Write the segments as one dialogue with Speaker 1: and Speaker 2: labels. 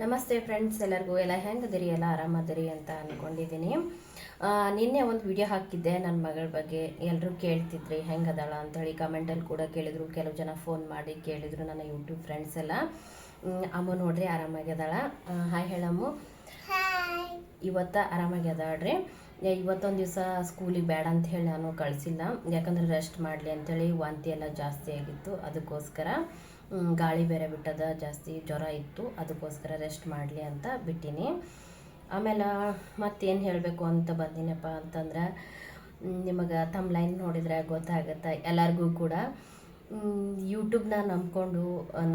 Speaker 1: ನಮಸ್ತೆ ಫ್ರೆಂಡ್ಸ್, ಎಲ್ಲರಿಗೂ ಎಲ್ಲ ಹೆಂಗದಿರಿ, ಎಲ್ಲ ಆರಾಮದಿರಿ ಅಂತ ಅಂದ್ಕೊಂಡಿದ್ದೀನಿ. ನಿನ್ನೆ ಒಂದು ವಿಡಿಯೋ ಹಾಕಿದ್ದೆ ನನ್ನ ಮಗಳ ಬಗ್ಗೆ. ಎಲ್ಲರೂ ಕೇಳ್ತಿದ್ರಿ ಹೆಂಗದಾಳ ಅಂಥೇಳಿ, ಕಮೆಂಟಲ್ಲಿ ಕೂಡ ಕೇಳಿದರು. ಕೆಲವು ಜನ ಫೋನ್ ಮಾಡಿ ಕೇಳಿದರು, ನನ್ನ ಯೂಟ್ಯೂಬ್ ಫ್ರೆಂಡ್ಸ್ ಎಲ್ಲ. ಅಮ್ಮ ನೋಡ್ರಿ ಆರಾಮಾಗ್ಯದಾಳ. ಹಾಯ್ ಹೇಳಮ್ಮು. ಇವತ್ತು ಆರಾಮಾಗ್ಯದಾಳ್ರಿ. ಇವತ್ತೊಂದು ದಿವಸ ಸ್ಕೂಲಿಗೆ ಬೇಡ ಅಂತ ಹೇಳಿ ನಾನು ಕಳಿಸಿಲ್ಲ, ಯಾಕಂದರೆ ರೆಸ್ಟ್ ಮಾಡಲಿ ಅಂಥೇಳಿ. ವಾಂತಿ ಎಲ್ಲ ಜಾಸ್ತಿ ಆಗಿತ್ತು, ಅದಕ್ಕೋಸ್ಕರ. ಗಾಳಿ ಬೇರೆ ಬಿಟ್ಟದ, ಜಾಸ್ತಿ ಜ್ವರ ಇತ್ತು, ಅದಕ್ಕೋಸ್ಕರ ರೆಸ್ಟ್ ಮಾಡಲಿ ಅಂತ ಬಿಟ್ಟಿನಿ. ಆಮೇಲೆ ಮತ್ತೇನು ಹೇಳಬೇಕು ಅಂತ ಬಂದಿನಪ್ಪ ಅಂತಂದ್ರೆ, ನಿಮಗೆ ಲೈನ್ ನೋಡಿದರೆ ಗೊತ್ತಾಗುತ್ತೆ ಎಲ್ಲರಿಗೂ ಕೂಡ. ಯೂಟ್ಯೂಬ್ನ ನಂಬ್ಕೊಂಡು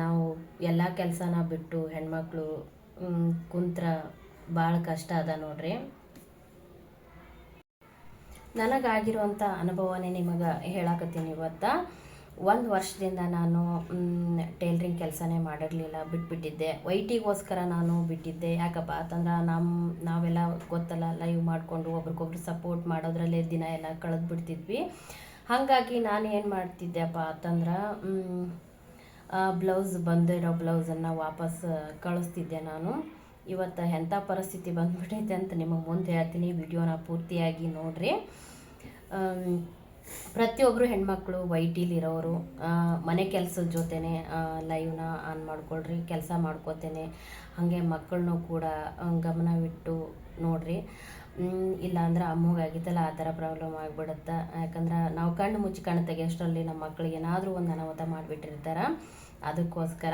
Speaker 1: ನಾವು ಎಲ್ಲ ಕೆಲಸನ ಬಿಟ್ಟು ಹೆಣ್ಮಕ್ಳು ಕುಂತ್ರ ಭಾಳ ಕಷ್ಟ ಅದ ನೋಡ್ರಿ. ನನಗಾಗಿರುವಂಥ ಅನುಭವನೇ ನಿಮಗೆ ಹೇಳಕತ್ತೀನಿ ಇವತ್ತು. ಒಂದು ವರ್ಷದಿಂದ ನಾನು ಟೈಲರಿಂಗ್ ಕೆಲಸನೇ ಮಾಡಿರಲಿಲ್ಲ, ಬಿಟ್ಬಿಟ್ಟಿದ್ದೆ. ವೈಟಿಗೋಸ್ಕರ ನಾನು ಬಿಟ್ಟಿದ್ದೆ. ಯಾಕಪ್ಪ ಅಂತಂದ್ರೆ ನಾವೆಲ್ಲ ಗೊತ್ತಲ್ಲ, ಲೈವ್ ಮಾಡಿಕೊಂಡು ಒಬ್ರಿಗೊಬ್ರು ಸಪೋರ್ಟ್ ಮಾಡೋದ್ರಲ್ಲೇ ದಿನ ಎಲ್ಲ ಕಳೆದು ಬಿಡ್ತಿದ್ವಿ. ಹಾಗಾಗಿ ನಾನು ಏನು ಮಾಡ್ತಿದ್ದೆಪ್ಪ ಅಂತಂದ್ರೆ, ಬ್ಲೌಸ್ ಬಂದಿರೋ ಬ್ಲೌಸನ್ನು ವಾಪಸ್ ಕಳಿಸ್ತಿದ್ದೆ ನಾನು. ಇವತ್ತು ಎಂಥ ಪರಿಸ್ಥಿತಿ ಬಂದ್ಬಿಟ್ಟೈತೆ ಅಂತ ನಿಮಗೆ ಮುಂದೆ ಹೇಳ್ತೀನಿ, ವಿಡಿಯೋನ ಪೂರ್ತಿಯಾಗಿ ನೋಡ್ರಿ. ಪ್ರತಿಯೊಬ್ಬರು ಹೆಣ್ಮಕ್ಳು ವೈಟಿಲಿರೋರು ಮನೆ ಕೆಲಸದ ಜೊತೆನೇ ಲೈವ್ನ ಆನ್ ಮಾಡ್ಕೊಳ್ರಿ, ಕೆಲಸ ಮಾಡ್ಕೋತೇನೆ. ಹಾಗೆ ಮಕ್ಕಳನ್ನೂ ಕೂಡ ಗಮನವಿಟ್ಟು ನೋಡ್ರಿ. ಇಲ್ಲಾಂದ್ರೆ ಅಮ್ಮಗಾಗಿತ್ತಲ್ಲ ಆ ಥರ ಪ್ರಾಬ್ಲಮ್ ಆಗಿಬಿಡುತ್ತೆ. ಯಾಕಂದ್ರೆ ನಾವು ಕಣ್ಣು ಮುಚ್ಚಿ ಕಣ್ಣು ತೆಗೆಯೋಷ್ಟರಲ್ಲಿ ನಮ್ಮ ಮಕ್ಕಳಿಗೆ ಏನಾದರೂ ಒಂದು ಅನಾಹುತ ಮಾಡಿಬಿಟ್ಟಿರ್ತಾರೆ, ಅದಕ್ಕೋಸ್ಕರ.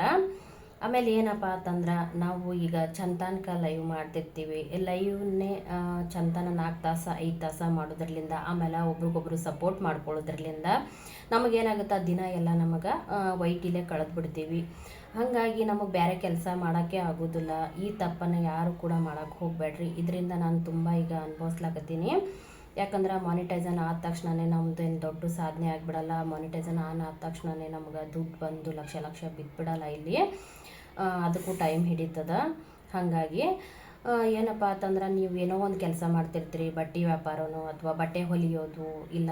Speaker 1: ಆಮೇಲೆ ಏನಪ್ಪ ಅಂತಂದ್ರೆ, ನಾವು ಈಗ ಚಂತನಕ ಲೈವ್ ಮಾಡ್ತಿರ್ತೀವಿ. ಲೈವ್ನೇ ಚಂತನ 4 ತಾಸು 5 ತಾಸು ಮಾಡೋದ್ರಲ್ಲಿಂದ, ಆಮೇಲೆ ಒಬ್ರಿಗೊಬ್ರು ಸಪೋರ್ಟ್ ಮಾಡ್ಕೊಳ್ಳೋದ್ರಲ್ಲಿಂದ ನಮಗೇನಾಗುತ್ತೆ, ದಿನ ಎಲ್ಲ ನಮಗೆ ವೈಟಿಲೇ ಕಳೆದು ಬಿಡ್ತೀವಿ. ಹಾಗಾಗಿ ನಮಗೆ ಬೇರೆ ಕೆಲಸ ಮಾಡೋಕ್ಕೆ ಆಗೋದಿಲ್ಲ. ಈ ತಪ್ಪನ್ನು ಯಾರು ಕೂಡ ಮಾಡೋಕ್ಕೆ ಹೋಗಬೇಡ್ರಿ. ಇದರಿಂದ ನಾನು ತುಂಬ ಈಗ ಅನುಭವಿಸ್ಲಾಕತ್ತೀನಿ. ಯಾಕಂದ್ರೆ ಮಾನಿಟೈಸನ್ ಆದ ತಕ್ಷಣವೇ ನಮ್ಮದೇನು ದೊಡ್ಡ ಸಾಧನೆ ಆಗಿಬಿಡಲ್ಲ. ಮಾನಿಟೈಸನ್ ಆನ್ ಆದ ತಕ್ಷಣವೇ ನಮ್ಗೆ ದುಡ್ಡು ಬಂದು ಲಕ್ಷ ಲಕ್ಷ ಬಿದ್ದುಬಿಡಲ್ಲ ಇಲ್ಲಿ. ಅದಕ್ಕೂ ಟೈಮ್ ಹಿಡಿತದ. ಹಾಗಾಗಿ ಏನಪ್ಪ ಅಂತಂದ್ರೆ, ನೀವು ಏನೋ ಒಂದು ಕೆಲಸ ಮಾಡ್ತಿರ್ತೀರಿ, ಬಟ್ಟೆ ವ್ಯಾಪಾರನೋ ಅಥವಾ ಬಟ್ಟೆ ಹೊಲಿಯೋದು, ಇಲ್ಲ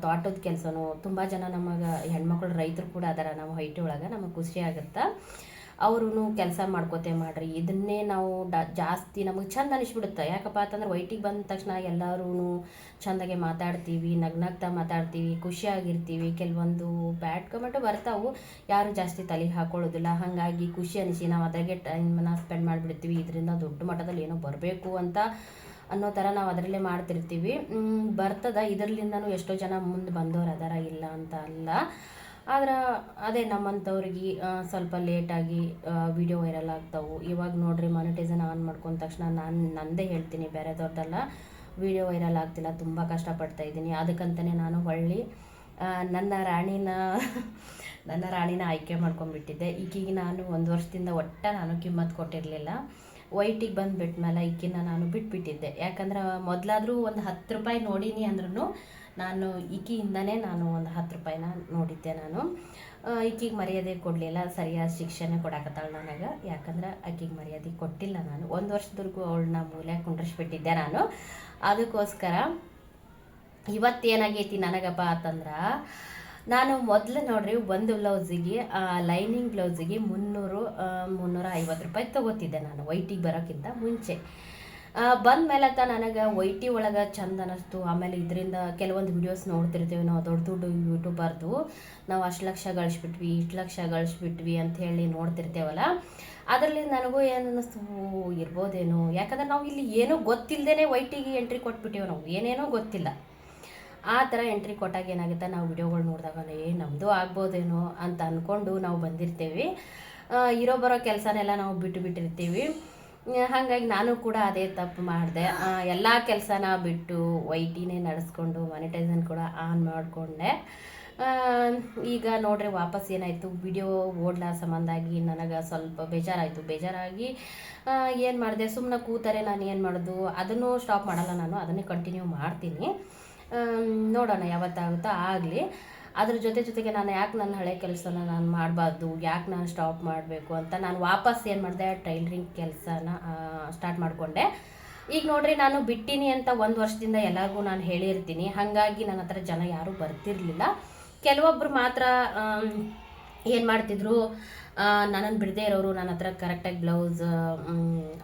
Speaker 1: ತೋಟದ ಕೆಲಸನೋ. ತುಂಬ ಜನ ನಮಗೆ ಹೆಣ್ಮಕ್ಳು ರೈತರು ಕೂಡ ಅದಾರ ನಮ್ಮ ಹೈಟಿ ಒಳಗೆ. ನಮಗೆ ಖುಷಿ ಆಗುತ್ತೆ. ಅವ್ರೂ ಕೆಲಸ ಮಾಡ್ಕೋತೆ ಮಾಡ್ರಿ. ಇದನ್ನೇ ನಾವು ಜಾಸ್ತಿ ನಮಗೆ ಚಂದ ಅನಿಸ್ಬಿಡುತ್ತೆ. ಯಾಕಪ್ಪ ಅಂತಂದ್ರೆ, ವೈಟಿಗೆ ಬಂದ ತಕ್ಷಣ ಎಲ್ಲರೂ ಚೆಂದಾಗೆ ಮಾತಾಡ್ತೀವಿ, ನಗ್ನಗ್ತಾ ಮಾತಾಡ್ತೀವಿ, ಖುಷಿಯಾಗಿರ್ತೀವಿ. ಕೆಲವೊಂದು ಬ್ಯಾಡ್ ಕಮೆಂಟು ಬರ್ತಾವೆ, ಯಾರು ಜಾಸ್ತಿ ತಲೆಗೆ ಹಾಕೊಳ್ಳೋದಿಲ್ಲ. ಹಾಗಾಗಿ ಖುಷಿ ಅನಿಸಿ ನಾವು ಅದ್ರಾಗೆ ಟೈಮನ್ನು ಸ್ಪೆಂಡ್ ಮಾಡಿಬಿಡ್ತೀವಿ. ಇದರಿಂದ ದೊಡ್ಡ ಮಟ್ಟದಲ್ಲಿ ಏನೋ ಬರಬೇಕು ಅಂತ ಅನ್ನೋ ಥರ ನಾವು ಅದರಲ್ಲೇ ಮಾಡ್ತಿರ್ತೀವಿ. ಬರ್ತದ. ಇದರಲ್ಲಿಂದನೂ ಎಷ್ಟೋ ಜನ ಮುಂದೆ ಬಂದವರು ಅದಾರ, ಇಲ್ಲ ಅಂತ ಅಲ್ಲ. ಆದ್ರೆ ಅದೇ ನಮ್ಮಂಥವ್ರಿಗೆ ಸ್ವಲ್ಪ ಲೇಟಾಗಿ ವಿಡಿಯೋ ವೈರಲ್ ಆಗ್ತಾವೆ. ಇವಾಗ ನೋಡ್ರಿ, ಮಾನಿಟೈಸನ್ ಆನ್ ಮಾಡ್ಕೊಂಡ ತಕ್ಷಣ ನಂದೇ ಹೇಳ್ತೀನಿ, ಬೇರೆದವ್ರದ್ದೆಲ್ಲ. ವಿಡಿಯೋ ವೈರಲ್ ಆಗ್ತಿಲ್ಲ, ತುಂಬ ಕಷ್ಟಪಡ್ತಾ ಇದ್ದೀನಿ. ಅದಕ್ಕಂತಲೇ ನಾನು ಹೊಳ್ಳಿ ನನ್ನ ರಾಣಿನ ಆಯ್ಕೆ ಮಾಡ್ಕೊಂಡ್ಬಿಟ್ಟಿದ್ದೆ. ಈಗೀಗ ನಾನು 1 ವರ್ಷದಿಂದ ನಾನು ಕಿಮ್ಮತ್ತು ಕೊಟ್ಟಿರಲಿಲ್ಲ. ವೈಟಿಗೆ ಬಂದುಬಿಟ್ಟ ಮೇಲೆ ಈಕಿನ ನಾನು ಬಿಟ್ಬಿಟ್ಟಿದ್ದೆ. ಯಾಕಂದ್ರೆ ಮೊದಲಾದರೂ ಒಂದು 10 ರೂಪಾಯಿ ನೋಡೀನಿ ಅಂದ್ರೂ ನಾನು ಈಕಿಯಿಂದನೇ ನಾನು ಒಂದು 10 ರೂಪಾಯಿನ ನೋಡಿದ್ದೆ. ನಾನು ಈಕಿಗೆ ಮರ್ಯಾದೆ ಕೊಡಲಿಲ್ಲ, ಸರಿಯಾದ ಶಿಕ್ಷಣ ಕೊಡಾಕತ್ತಾಳು ನನಗೆ. ಯಾಕಂದ್ರೆ ಆಕಿಗೆ ಮರ್ಯಾದೆ ಕೊಟ್ಟಿಲ್ಲ ನಾನು. 1 ವರ್ಷದವರೆಗೂ ಅವಳನ್ನ ಮೂಲೆ ಕುಂಡ್ರಿಸ್ಬಿಟ್ಟಿದ್ದೆ ನಾನು. ಅದಕ್ಕೋಸ್ಕರ ಇವತ್ತೇನಾಗೈತಿ ನನಗಪ್ಪ ಅಂತಂದ್ರೆ, ನಾನು ಮೊದಲು ನೋಡ್ರಿ, ಒಂದು ಬ್ಲೌಸಿಗೆ ಲೈನಿಂಗ್ ಬ್ಲೌಸಿಗೆ 300-350 ರೂಪಾಯಿ ತೊಗೋತಿದ್ದೆ ನಾನು, ವೈಟಿಗೆ ಬರೋಕ್ಕಿಂತ ಮುಂಚೆ. ಬಂದ ಮೇಲೆ ನನಗೆ ವೈಟಿ ಒಳಗೆ ಚಂದ ಅನ್ನಿಸ್ತು. ಆಮೇಲೆ ಇದರಿಂದ ಕೆಲವೊಂದು ವಿಡಿಯೋಸ್ ನೋಡ್ತಿರ್ತೀವಿ ನಾವು, ದೊಡ್ಡ ದೊಡ್ಡ ಯೂಟ್ಯೂಬರ್ದು. ನಾವು ಅಷ್ಟು ಲಕ್ಷ ಗಳಿಸ್ಬಿಟ್ವಿ, ಇಷ್ಟು ಲಕ್ಷ ಗಳಿಸ್ಬಿಟ್ವಿ ಅಂತ ಹೇಳಿ ನೋಡ್ತಿರ್ತೇವಲ್ಲ. ಅದರಲ್ಲಿ ನನಗೂ ಏನು ಅನ್ನಿಸ್ತು, ಇರ್ಬೋದೇನೋ. ಯಾಕಂದ್ರೆ ನಾವು ಇಲ್ಲಿ ಏನೂ ಗೊತ್ತಿಲ್ಲದೇ ವೈಟಿಗೆ ಎಂಟ್ರಿ ಕೊಟ್ಬಿಟ್ಟಿವಿ. ನಾವು ಏನೇನೋ ಗೊತ್ತಿಲ್ಲ. ಆ ಥರ ಎಂಟ್ರಿ ಕೊಟ್ಟಾಗ ಏನಾಗುತ್ತೆ, ನಾವು ವಿಡಿಯೋಗಳು ನೋಡಿದಾಗ ನಮ್ಮದು ಆಗ್ಬೋದೇನೋ ಅಂತ ಅಂದ್ಕೊಂಡು ನಾವು ಬಂದಿರ್ತೀವಿ. ಬರೋ ಕೆಲಸನೆಲ್ಲ ನಾವು ಬಿಟ್ಟಿರ್ತೀವಿ. ಹಾಗಾಗಿ ನಾನು ಕೂಡ ಅದೇ ತಪ್ಪು ಮಾಡಿದೆ. ಎಲ್ಲ ಕೆಲಸನ ಬಿಟ್ಟು ವೈಟಿನೇ ನಡೆಸ್ಕೊಂಡು ಮಾನಿಟೈಸನ್ ಕೂಡ ಆನ್ ಮಾಡಿಕೊಂಡೆ. ಈಗ ನೋಡ್ರಿ, ವಾಪಸ್ ಏನಾಯಿತು, ವಿಡಿಯೋ ಓಡ್ಲ ಸಂಬಂಧಾಗಿ ನನಗೆ ಸ್ವಲ್ಪ ಬೇಜಾರಾಗಿ ಏನು ಮಾಡಿದೆ, ಸುಮ್ಮನೆ ಕೂತಾರೆ. ನಾನು ಏನು ಮಾಡೋದು, ಅದನ್ನು ಸ್ಟಾಪ್ ಮಾಡಲ್ಲ ನಾನು, ಅದನ್ನೇ ಕಂಟಿನ್ಯೂ ಮಾಡ್ತೀನಿ. ನೋಡೋಣ ಯಾವತ್ತಾಗುತ್ತೋ ಆಗಲಿ. ಅದ್ರ ಜೊತೆಗೆ ನಾನು ಯಾಕೆ ನನ್ನ ಹಳೆ ಕೆಲಸನ ನಾನು ಮಾಡಬಾರ್ದು, ಯಾಕೆ ನಾನು ಸ್ಟಾಪ್ ಮಾಡಬೇಕು ಅಂತ ನಾನು ವಾಪಸ್ ಏನು ಮಾಡಿದೆ, ಟೈಲರಿಂಗ್ ಕೆಲಸನ ಸ್ಟಾರ್ಟ್ ಮಾಡಿಕೊಂಡೆ. ಈಗ ನೋಡ್ರಿ, ನಾನು ಬಿಟ್ಟಿನಿ ಅಂತ 1 ವರ್ಷದಿಂದ ಎಲ್ಲರಿಗೂ ನಾನು ಹೇಳಿರ್ತೀನಿ. ಹಾಗಾಗಿ ನನ್ನ ಹತ್ರ ಜನ ಯಾರೂ ಬರ್ತಿರಲಿಲ್ಲ. ಕೆಲವೊಬ್ಬರು ಮಾತ್ರ ಏನು ಮಾಡ್ತಿದ್ರು, ನನ್ನನ್ನು ಬಿಡದೇ ಇರೋರು, ನನ್ನ ಹತ್ರ ಕರೆಕ್ಟಾಗಿ ಬ್ಲೌಸ್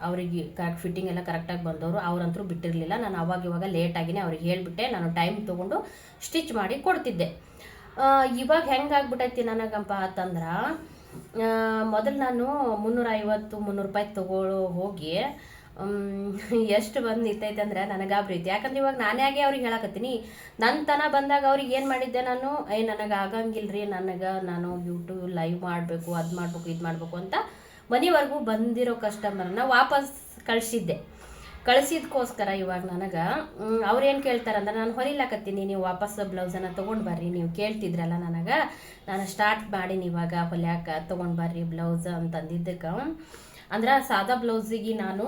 Speaker 1: ಅವರಿಗೆ ಕರೆಕ್ಟ್ ಫಿಟ್ಟಿಂಗ್ ಎಲ್ಲ ಕರೆಕ್ಟಾಗಿ ಬಂದವರು ಅವರಂತರೂ ಬಿಟ್ಟಿರಲಿಲ್ಲ. ನಾನು ಇವಾಗ ಲೇಟಾಗಿನೇ ಅವ್ರಿಗೆ ಹೇಳಿಬಿಟ್ಟೆ, ನಾನು ಟೈಮ್ ತೊಗೊಂಡು ಸ್ಟಿಚ್ ಮಾಡಿ ಕೊಡ್ತಿದ್ದೆ. ಇವಾಗ ಹೆಂಗಾಗ್ಬಿಟ್ಟೈತಿ ನನಗಂಪ ಅಂತಂದ್ರೆ, ಮೊದಲು ನಾನು 350-300 ರೂಪಾಯಿ ತೊಗೊಳ್ಳೋ ಹೋಗಿ ಎಷ್ಟು ಬಂದು ನಿಂತೈತೆ ಅಂದ್ರೆ ನನಗೆ ಗಾಬರಿ ಐತಿ. ಯಾಕಂದ್ರೆ ಇವಾಗ ನಾನೇ ಆಗಿ ಅವ್ರಿಗೆ ಹೇಳಕತ್ತೀನಿ. ನನ್ನ ತನ ಬಂದಾಗ ಅವ್ರಿಗೆ ಏನು ಮಾಡಿದ್ದೆ ನಾನು, ನನಗೆ ಆಗಂಗಿಲ್ರಿ, ನಾನು ಯೂಟ್ಯೂಬ್ ಲೈವ್ ಮಾಡಬೇಕು, ಅದು ಮಾಡಬೇಕು, ಇದು ಮಾಡಬೇಕು ಅಂತ ಮನೆವರೆಗೂ ಬಂದಿರೋ ಕಸ್ಟಮರ್ನ ವಾಪಸ್ ಕಳಿಸಿದ್ಕೋಸ್ಕರ ಇವಾಗ ನನಗೆ ಅವ್ರು ಏನು ಕೇಳ್ತಾರಂದ್ರೆ, ನಾನು ಹೊಲಿಲಾಕತ್ತೀನಿ, ನೀವು ವಾಪಸ್ ಬ್ಲೌಸನ್ನು ತೊಗೊಂಡು ಬರ್ರಿ, ನೀವು ಕೇಳ್ತಿದ್ರಲ್ಲ ನನಗೆ, ನಾನು ಸ್ಟಾರ್ಟ್ ಮಾಡೀನಿ ಇವಾಗ ಹೊಲ್ಯಾಕ, ತೊಗೊಂಡು ಬರ್ರಿ ಬ್ಲೌಸ್ ಅಂತಂದಿದ್ದಕ್ಕೆ. ಅಂದ್ರೆ ಸಾದಾ ಬ್ಲೌಸಿಗೆ ನಾನು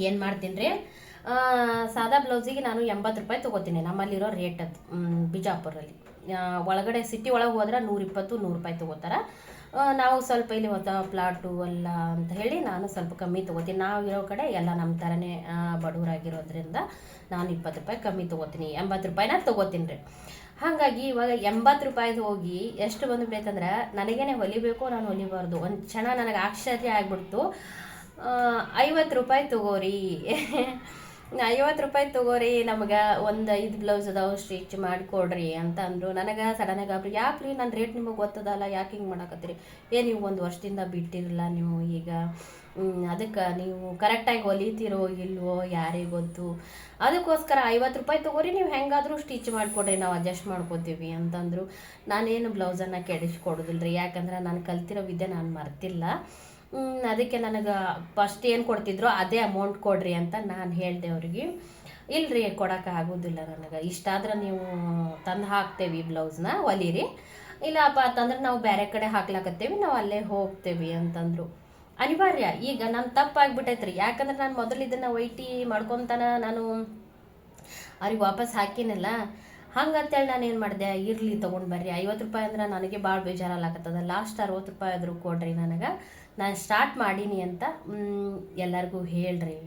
Speaker 1: ಏನು ಮಾಡ್ತೀನಿ ರೀ, ಸಾದಾ ಬ್ಲೌಸಿಗೆ ನಾನು 80 ರೂಪಾಯಿ ತೊಗೋತೀನಿ. ನಮ್ಮಲ್ಲಿರೋ ರೇಟ್ ಅದು ಬಿಜಾಪುರಲ್ಲಿ. ಒಳಗಡೆ ಸಿಟಿ ಒಳಗೆ ಹೋದ್ರೆ 120-100 ರೂಪಾಯಿ ತೊಗೋತಾರೆ. ನಾವು ಸ್ವಲ್ಪ ಇಲ್ಲಿ ಪ್ಲಾಟು ಅಲ್ಲ ಅಂತ ಹೇಳಿ ನಾನು ಸ್ವಲ್ಪ ಕಮ್ಮಿ ತೊಗೋತೀನಿ. ನಾವು ಇರೋ ಕಡೆ ಎಲ್ಲ ನಮ್ಮ ಥರನೇ ಬಡವರಾಗಿರೋದ್ರಿಂದ ನಾನು 20 ರೂಪಾಯಿ ಕಮ್ಮಿ ತೊಗೋತೀನಿ, 80 ರೂಪಾಯಿನ ತೊಗೋತೀನಿ ರೀ. ಹಾಗಾಗಿ ಇವಾಗ 80 ರೂಪಾಯಿದು ಹೋಗಿ ಎಷ್ಟು ಬಂದುಬಿಡೈತಂದ್ರೆ, ನನಗೇನೆ ಹೊಲಿಬೇಕು, ನಾನು ಹೊಲಿಬಾರ್ದು. ಒಂದು ಕ್ಷಣ ನನಗೆ ಆಶ್ಚರ್ಯ ಆಗ್ಬಿಡ್ತು. 50 ರೂಪಾಯಿ ತೊಗೋರಿ 50 ರೂಪಾಯಿ ತೊಗೋರಿ, ನಮಗೆ ಒಂದು 5 ಬ್ಲೌಸ್ ಅದಾವೆ, ಸ್ಟಿಚ್ ಮಾಡಿಕೊಡ್ರಿ ಅಂತ ಅಂದರು. ನನಗೆ ಸಡನ್ನಾಗಿ ಆಗ್ರಿ, ಯಾಕೆ ರೀ ನನ್ನ ರೇಟ್ ನಿಮಗೆ ಗೊತ್ತದಲ್ಲ, ಯಾಕೆ ಹಿಂಗೆ ಮಾಡಕತ್ತೀರಿ, ನೀವು 1 ವರ್ಷದಿಂದ ಬಿಟ್ಟಿರಲ್ಲ, ನೀವು ಈಗ ಅದಕ್ಕೆ ನೀವು ಕರೆಕ್ಟಾಗಿ ಹೊಲಿತೀರೋ ಇಲ್ವೋ ಯಾರಿಗೆ ಗೊತ್ತು, ಅದಕ್ಕೋಸ್ಕರ 50 ರೂಪಾಯಿ ತೊಗೋರಿ, ನೀವು ಹೆಂಗಾದರೂ ಸ್ಟಿಚ್ ಮಾಡಿಕೊಡ್ರಿ, ನಾವು ಅಡ್ಜಸ್ಟ್ ಮಾಡ್ಕೋತೀವಿ ಅಂತಂದರು. ನಾನೇನು ಬ್ಲೌಸನ್ನು ಕೆಡಿಸ್ಕೊಡೋದಿಲ್ಲ ರೀ, ಯಾಕಂದ್ರೆ ನಾನು ಕಲ್ತಿರೋ ವಿದ್ಯೆ ನಾನು ಮರ್ತಿಲ್ಲ. ಅದಕ್ಕೆ ನನಗೆ ಫಸ್ಟ್ ಏನು ಕೊಡ್ತಿದ್ರು ಅದೇ ಅಮೌಂಟ್ ಕೊಡ್ರಿ ಅಂತ ನಾನು ಹೇಳಿದೆ ಅವ್ರಿಗೆ. ಇಲ್ಲರಿ ಕೊಡೋಕೆ ಆಗೋದಿಲ್ಲ, ನನಗೆ ಇಷ್ಟಾದ್ರೆ ನೀವು ತಂದು ಹಾಕ್ತೇವೆ ಬ್ಲೌಸ್ನ ಹೊಲೀರಿ, ಇಲ್ಲಪ್ಪ ಅಂತಂದ್ರೆ ನಾವು ಬೇರೆ ಕಡೆ ಹಾಕ್ಲಾಕತ್ತೇವಿ, ನಾವು ಅಲ್ಲೇ ಹೋಗ್ತೇವೆ ಅಂತಂದರು. ಅನಿವಾರ್ಯ ಈಗ ನಾನು ತಪ್ಪಾಗ್ಬಿಟ್ಟೈತ್ರಿ. ಯಾಕಂದ್ರೆ ನಾನು ಮೊದಲು ಇದನ್ನು ವೈಟಿ ಮಾಡ್ಕೊತಾನ ನಾನು ಅವ್ರಿಗೆ ವಾಪಸ್ ಹಾಕಿನಲ್ಲ, ಹಂಗಂತೇಳಿ ನಾನು ಏನು ಮಾಡಿದೆ, ಇರಲಿ ತೊಗೊಂಡು ಬರ್ರಿ, 50 ರೂಪಾಯಿ ಅಂದ್ರೆ ನನಗೆ ಭಾಳ ಬೇಜಾರಲ್ಲಾಗತ್ತದ, ಲಾಸ್ಟ್ 60 ರೂಪಾಯಿ ಆದರೂ ಕೊಡ್ರಿ ನನಗೆ, ನಾನು ಸ್ಟಾರ್ಟ್ ಮಾಡೀನಿ ಅಂತ ಎಲ್ಲರಿಗೂ ಹೇಳ್ರಿ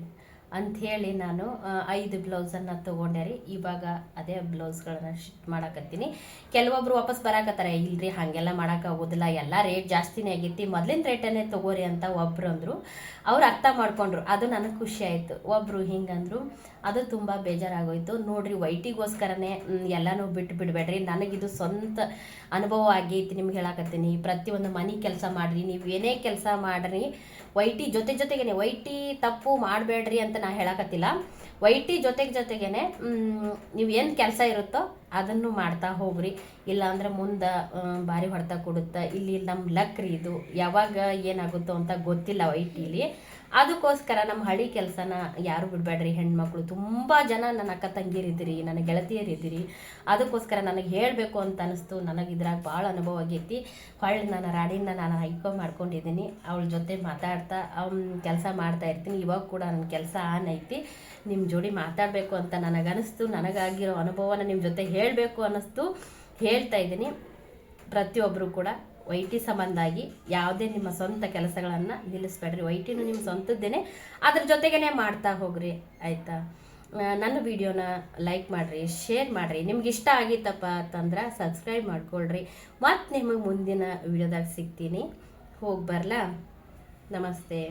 Speaker 1: ಅಂಥೇಳಿ ನಾನು 5 ಬ್ಲೌಸನ್ನು ತೊಗೊಂಡೆ ರೀ. ಇವಾಗ ಅದೇ ಬ್ಲೌಸ್ಗಳನ್ನ ಶಿಫ್ಟ್ ಮಾಡಕತ್ತೀನಿ. ಕೆಲವೊಬ್ರು ವಾಪಸ್ ಬರಾಕತ್ತಾರೆ, ಇಲ್ರಿ ಹಾಗೆಲ್ಲ ಮಾಡೋಕ್ಕಾಗೋದಿಲ್ಲ, ಎಲ್ಲ ರೇಟ್ ಜಾಸ್ತಿನೇ ಆಗೈತಿ, ಮೊದಲಿನ ರೇಟನ್ನೇ ತೊಗೋರಿ ಅಂತ ಒಬ್ರು ಅಂದರು. ಅವ್ರು ಅರ್ಥ ಮಾಡ್ಕೊಂಡ್ರು, ಅದು ನನಗೆ ಖುಷಿ ಆಯಿತು. ಒಬ್ಬರು ಹಿಂಗಂದರು, ಅದು ತುಂಬ ಬೇಜಾರಾಗೋಯ್ತು. ನೋಡಿರಿ ವೈಟಿಗೋಸ್ಕರನೇ ಎಲ್ಲನೂ ಬಿಟ್ಟು ಬಿಡಬೇಡ್ರಿ. ನನಗಿದು ಸ್ವಂತ ಅನುಭವ ಆಗೈತಿ, ನಿಮ್ಗೆ ಹೇಳಕತ್ತೀನಿ. ಪ್ರತಿಯೊಂದು ಮನೆ ಕೆಲಸ ಮಾಡಿರಿ, ನೀವು ಏನೇ ಕೆಲಸ ಮಾಡಿರಿ, ವೈಟಿ ಜೊತೆಗೇನೆ, ವೈಟಿ ತಪ್ಪು ಮಾಡಬೇಡ್ರಿ ಅಂತ ನಾ ಹೇಳಕತ್ತಿಲ್ಲ. ವೈಟಿ ಜೊತೆಗೇನೆ ನೀವು ಏನು ಕೆಲಸ ಇರುತ್ತೋ ಅದನ್ನು ಮಾಡ್ತಾ ಹೋಗ್ರಿ, ಇಲ್ಲಾಂದ್ರೆ ಮುಂದೆ ಭಾರಿ ಹೊಡೆತ ಕೊಡುತ್ತೆ. ಇಲ್ಲಿ ನಮ್ಮ ಲಕ್ ರೀ, ಇದು ಯಾವಾಗ ಏನಾಗುತ್ತೋ ಅಂತ ಗೊತ್ತಿಲ್ಲ ವೈಟಿಲಿ. ಅದಕ್ಕೋಸ್ಕರ ನಮ್ಮ ಹಳ್ಳಿ ಕೆಲಸನ ಯಾರು ಬಿಡಬೇಡ್ರಿ. ಹೆಣ್ಮಕ್ಳು ತುಂಬ ಜನ ನನ್ನ ಅಕ್ಕ ತಂಗಿರಿದ್ದೀರಿ, ನನ್ನ ಗೆಳತಿಯರಿದ್ದೀರಿ. ಅದಕ್ಕೋಸ್ಕರ ನನಗೆ ಹೇಳಬೇಕು ಅಂತ ಅನಿಸ್ತು. ನನಗೆ ಇದ್ರಾಗ ಭಾಳ ಅನುಭವ ಆಗೈತಿ. ಹೊಳ್ಳಿ ನನ್ನ ರಾಡಿನ ನಾನು ಹೈಕೋ ಮಾಡ್ಕೊಂಡಿದ್ದೀನಿ, ಅವಳ ಜೊತೆ ಮಾತಾಡ್ತಾ ಕೆಲಸ ಮಾಡ್ತಾ ಇರ್ತೀನಿ. ಇವಾಗ ಕೂಡ ನನ್ನ ಕೆಲಸ ಆನ್ ಐತಿ, ನಿಮ್ಮ ಜೋಡಿ ಮಾತಾಡಬೇಕು ಅಂತ ನನಗನ್ನಿಸ್ತು. ನನಗಾಗಿರೋ ಅನುಭವನ ನಿಮ್ಮ ಜೊತೆ ಹೇಳಬೇಕು ಅನ್ನಿಸ್ತು, ಹೇಳ್ತಾ ಇದ್ದೀನಿ. ಪ್ರತಿಯೊಬ್ಬರು ಕೂಡ ವೈಟಿ ಸಂಬಂಧಾಗಿ ಯಾವುದೇ ನಿಮ್ಮ ಸ್ವಂತ ಕೆಲಸಗಳನ್ನು ನಿಲ್ಲಿಸ್ಬೇಡ್ರಿ. ವೈಟಿನೂ ನಿಮ್ಮ ಸ್ವಂತದ್ದೇನೆ, ಅದ್ರ ಜೊತೆಗೇ ಮಾಡ್ತಾ ಹೋಗ್ರಿ, ಆಯಿತಾ. ನನ್ನ ವಿಡಿಯೋನ ಲೈಕ್ ಮಾಡಿರಿ, ಶೇರ್ ಮಾಡಿರಿ. ನಿಮ್ಗೆ ಇಷ್ಟ ಆಗಿತ್ತಪ್ಪ ಅಂತಂದ್ರೆ ಸಬ್ಸ್ಕ್ರೈಬ್ ಮಾಡ್ಕೊಳ್ರಿ. ಮತ್ತು ನಿಮಗೆ ಮುಂದಿನ ವಿಡಿಯೋದಾಗ ಸಿಗ್ತೀನಿ. ಹೋಗಿ ಬರಲಾ? ನಮಸ್ತೆ.